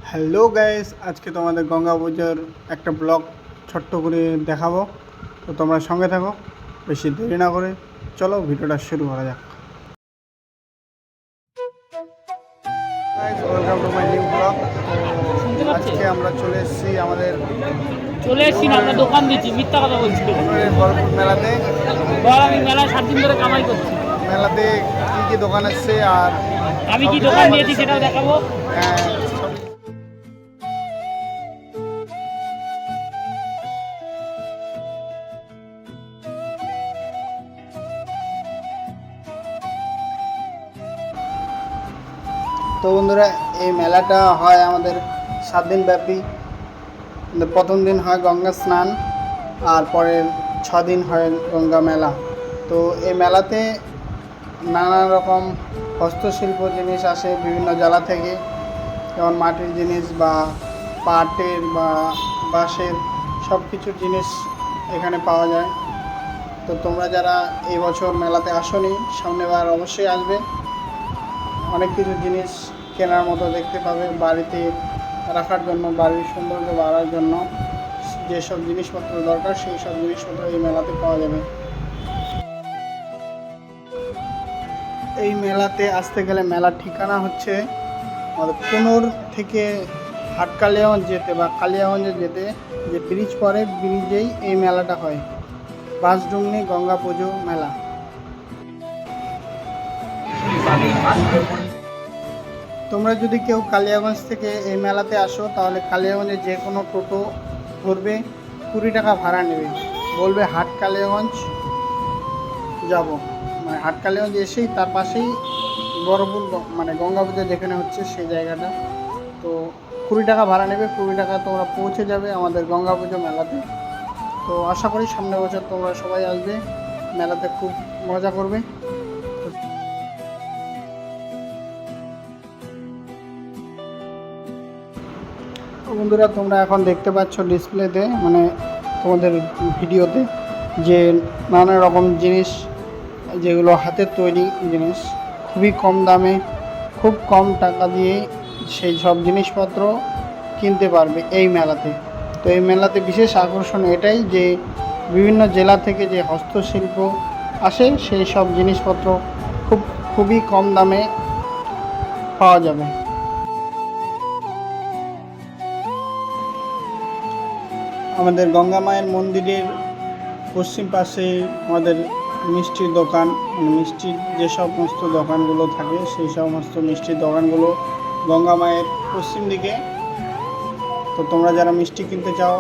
Hello guys, আজকে তোমাদের গঙ্গা পুজোর একটা ব্লগ ছোট্ট করে দেখাবো। তো তোমরা সঙ্গে থাকো, বেশি দেরি না করে চলো ভিডিওটা শুরু করা যাক। Guys, welcome to my new blog. শুনতে তো পাচ্ছে? আজকে আমরা চলে এসেছি আমাদের চলে এসছি না, আমরা দোকান দিচ্ছি, মিথ্যা কথা বলছি। বরপুর মেলাতে। বল, আমি মেলায় 7 দিন ধরে কামাই করছি। মেলাতে কী কী দোকান এসছে আর আমি সব কি কিছু দোকান তোমাদের দিয়েছি সাথে সেটাও দেখাবো। সবই। তো বন্ধুরা, এই মেলাটা হয় আমাদের 7 দিন ব্যাপী। প্রথম দিন হয় গঙ্গা স্নান, আর পরের 6 দিন হয় গঙ্গা মেলা। তো এই মেলাতে নানা রকম হস্তশিল্প জিনিস আসে বিভিন্ন জেলা থেকে, যেমন মাটির জিনিস বা পাটের বা বাঁশের সব কিছু জিনিস এখানে পাওয়া যায়। তো তোমরা যারা এই বছর মেলাতে আসোনি, সামনেবার অবশ্যই আসবে। অনেক কিছু জিনিস কেনার মতো দেখতে পাবে, বাড়িতে রাখার জন্য, বাড়ির সৌন্দর্য বাড়ার জন্য যেসব জিনিসপত্র দরকার সেই সব জিনিসপত্র এই মেলাতে পাওয়া যাবে। এই মেলাতে আসতে গেলে মেলার ঠিকানা হচ্ছে আমাদের কুনোর থেকে হাটকালিয়াগঞ্জ যেতে বা কালিয়াগঞ্জে যেতে যে ব্রিজ পড়ে, ব্রিজেই এই মেলাটা হয়, বাঁশডুমনি গঙ্গা পুজো মেলা। তোমরা যদি কেউ কালিয়াগঞ্জ থেকে এই মেলাতে আসো, তাহলে কালিয়াগঞ্জে যে কোনো টোটো ধরবে, 20 টাকা ভাড়া নেবে, বলবে হাট কালিয়াগঞ্জ যাব, মানে হাট কালিয়াগঞ্জ এসেই তার পাশেই বড়পুর মানে গঙ্গা পুজো যেখানে হচ্ছে সেই জায়গাটা। তো 20 টাকা ভাড়া নেবে, 20 টাকা তোমরা পৌঁছে যাবে আমাদের গঙ্গা পুজো মেলাতে। তো আশা করি সামনের বছর তোমরা সবাই আসবে, মেলাতে খুব মজা করবে। তো বন্ধুরা, তোমরা এখন দেখতে পাচ্ছ ডিসপ্লেতে, মানে তোমাদের ভিডিওতে, যে নানা রকম জিনিস, যেগুলো হাতের তৈরি জিনিস, খুবই কম দামে, খুব কম টাকা দিয়ে সেই সব জিনিসপত্র কিনতে পারবে এই মেলাতে। তো এই মেলাতে বিশেষ আকর্ষণ এটাই যে বিভিন্ন জেলা থেকে যে হস্তশিল্প আসে সেই সব জিনিসপত্র খুবই কম দামে পাওয়া যাবে। আমাদের গঙ্গা মায়ের মন্দিরের পশ্চিম পাশে আমাদের মিষ্টির দোকান, মানে মিষ্টির যে সমস্ত দোকানগুলো থাকে সেই সমস্ত মিষ্টির দোকানগুলো গঙ্গা মায়ের পশ্চিম দিকে। তো তোমরা যারা মিষ্টি কিনতে চাও,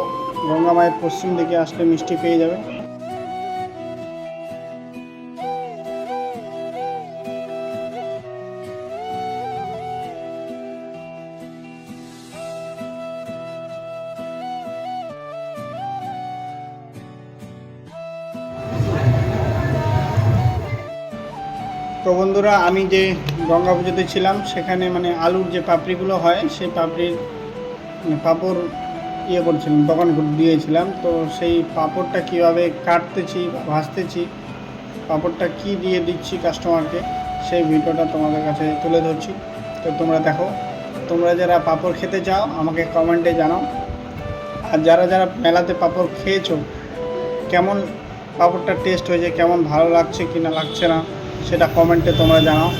গঙ্গা মায়ের পশ্চিম দিকে আসলে মিষ্টি পেয়ে যাবে। তো বন্ধুরা, আমি যে গঙ্গা পুজোতে ছিলাম সেখানে মানে আলুর যে পাপড়িগুলো হয় সেই পাপড়ির মানে পাঁপড় করছিলাম, দোকান দিয়েছিলাম। তো সেই পাঁপড়টা কীভাবে কাটতেছি বা ভাজতেছি, পাঁপড়টা কী দিয়ে দিচ্ছি কাস্টমারকে, সেই ভিডিওটা তোমাদের কাছে তুলে ধরছি। তো তোমরা দেখো, তোমরা যারা পাঁপড় খেতে চাও আমাকে কমেন্টে জানাও। আর যারা যারা মেলাতে পাঁপড় খেয়েছো, কেমন পাঁপড়টা টেস্ট হয়েছে, কেমন ভালো লাগছে কি না লাগছে না, সেটা কমেন্টে তোমরা জানাও।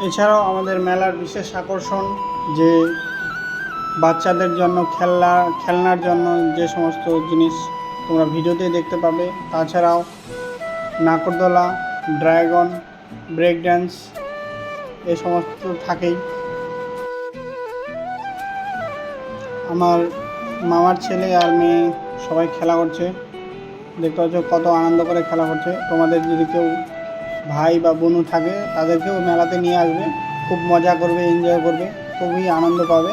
এছাড়াও আমাদের মেলার বিশেষ আকর্ষণ যে বাচ্চাদের জন্য খেলনার জন্য যে সমস্ত জিনিস তোমরা ভিডিওতে দেখতে পাবে, তাছাড়াও নাগরদোলা, ড্রাগন, ব্রেক ড্যান্স এই সমস্ত থাকেই। আমার মামার ছেলে আর মেয়ে সবাই খেলা করছে, দেখতে পাচ্ছ কত আনন্দ করে খেলা করছে। তোমাদের যদি কেউ ভাই বা বোনও থাকে তাদেরকেও মেলাতে নিয়ে আসবে, খুব মজা করবে, এনজয় করবে, খুবই আনন্দ পাবে।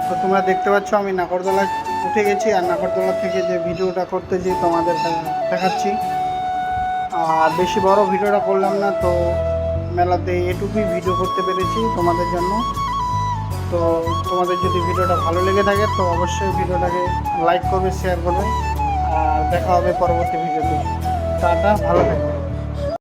তো তোমরা দেখতে পাচ্ছ আমি নাগরদোলায় উঠে গেছি, আর নাগরদোলা থেকে যে ভিডিওটা করতেছি তোমাদের দেখাচ্ছি। আর বেশি বড় ভিডিওটা করলাম না, তো মেলাতে এটুকুই ভিডিও করতে পেরেছি তোমাদের জন্য। তো তোমাদের যদি ভিডিওটা ভালো লেগে থাকে তো অবশ্যই ভিডিওটাকে লাইক করবে, শেয়ার করবে, আর দেখা হবে পরবর্তী ভিডিওতে। টাটা, ভালো থাকবে।